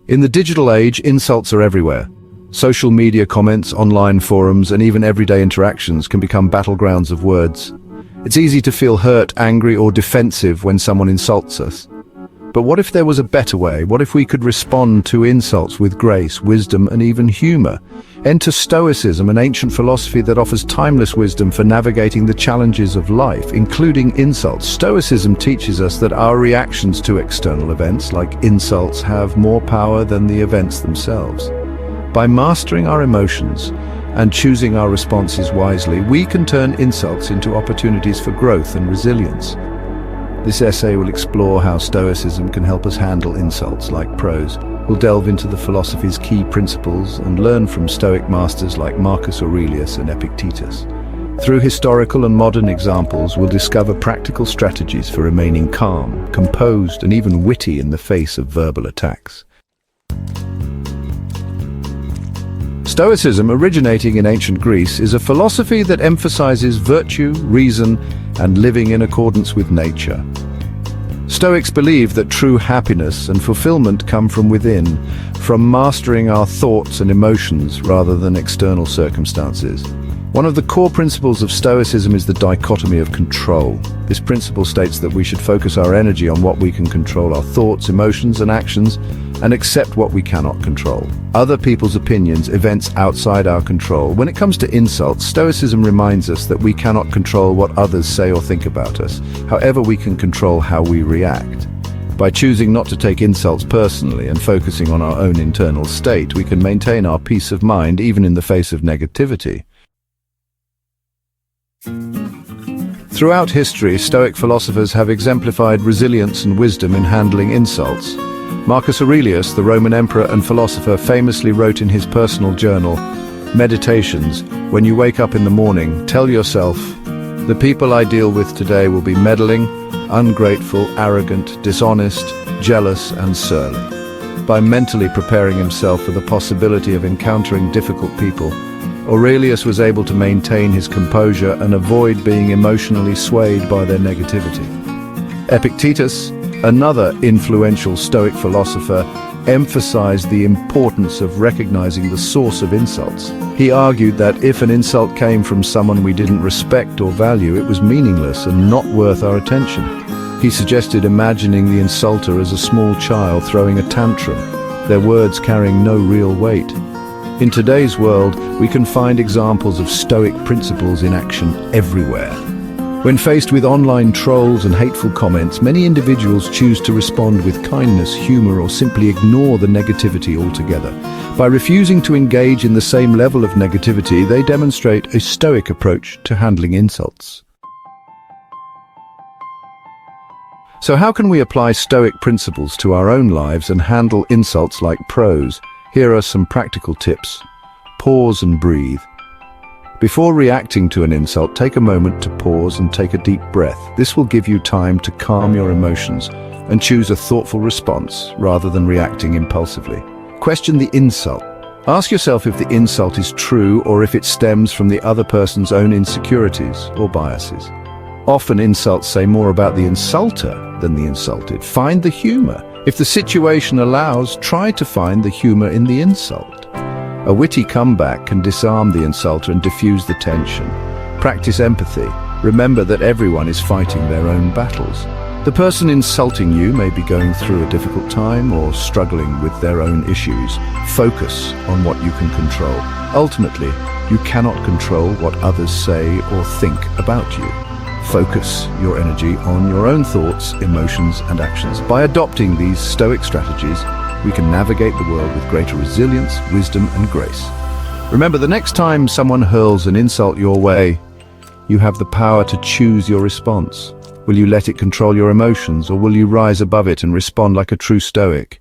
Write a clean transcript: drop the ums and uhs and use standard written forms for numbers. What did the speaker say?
In the digital age, insults are everywhere. Social media comments, online forums, and even everyday interactions can become battlegrounds of words. It's easy to feel hurt, angry, or defensive when someone insults us. But what if there was a better way? What if we could respond to insults with grace, wisdom, and even humor? Enter Stoicism, an ancient philosophy that offers timeless wisdom for navigating the challenges of life, including insults. Stoicism teaches us that our reactions to external events, like insults, have more power than the events themselves. By mastering our emotions and choosing our responses wisely, we can turn insults into opportunities for growth and resilience. This essay will explore how Stoicism can help us handle insults like prose. We'll delve into the philosophy's key principles and learn from Stoic masters like Marcus Aurelius and Epictetus. Through historical and modern examples, we'll discover practical strategies for remaining calm, composed, and even witty in the face of verbal attacks. Stoicism, originating in ancient Greece, is a philosophy that emphasizes virtue, reason, and living in accordance with nature. Stoics believe that true happiness and fulfillment come from within, from mastering our thoughts and emotions rather than external circumstances. One of the core principles of Stoicism is the dichotomy of control. This principle states that we should focus our energy on what we can control, our thoughts, emotions, and actions, and accept what we cannot control. Other people's opinions, events outside our control. When it comes to insults, Stoicism reminds us that we cannot control what others say or think about us. However, we can control how we react. By choosing not to take insults personally and focusing on our own internal state, we can maintain our peace of mind even in the face of negativity. Throughout history, Stoic philosophers have exemplified resilience and wisdom in handling insults. Marcus Aurelius, the Roman emperor and philosopher, famously wrote in his personal journal, "Meditations, when you wake up in the morning, tell yourself, the people I deal with today will be meddling, ungrateful, arrogant, dishonest, jealous, and surly." By mentally preparing himself for the possibility of encountering difficult people, Aurelius was able to maintain his composure and avoid being emotionally swayed by their negativity. Epictetus, another influential Stoic philosopher, emphasized the importance of recognizing the source of insults. He argued that if an insult came from someone we didn't respect or value, it was meaningless and not worth our attention. He suggested imagining the insulter as a small child throwing a tantrum, their words carrying no real weight. In today's world, we can find examples of Stoic principles in action everywhere. When faced with online trolls and hateful comments, many individuals choose to respond with kindness, humor, or simply ignore the negativity altogether. By refusing to engage in the same level of negativity, they demonstrate a Stoic approach to handling insults. So how can we apply Stoic principles to our own lives and handle insults like prose? Here are some practical tips. Pause and breathe. Before reacting to an insult, take a moment to pause and take a deep breath. This will give you time to calm your emotions and choose a thoughtful response rather than reacting impulsively. Question the insult. Ask yourself if the insult is true or if it stems from the other person's own insecurities or biases. Often insults say more about the insulter than the insulted. Find the humor. If the situation allows, try to find the humor in the insult. A witty comeback can disarm the insulter and diffuse the tension. Practice empathy. Remember that everyone is fighting their own battles. The person insulting you may be going through a difficult time or struggling with their own issues. Focus on what you can control. Ultimately, you cannot control what others say or think about you. Focus your energy on your own thoughts, emotions, and actions. By adopting these Stoic strategies, we can navigate the world with greater resilience, wisdom, and grace. Remember, the next time someone hurls an insult your way, you have the power to choose your response. Will you let it control your emotions, or will you rise above it and respond like a true Stoic?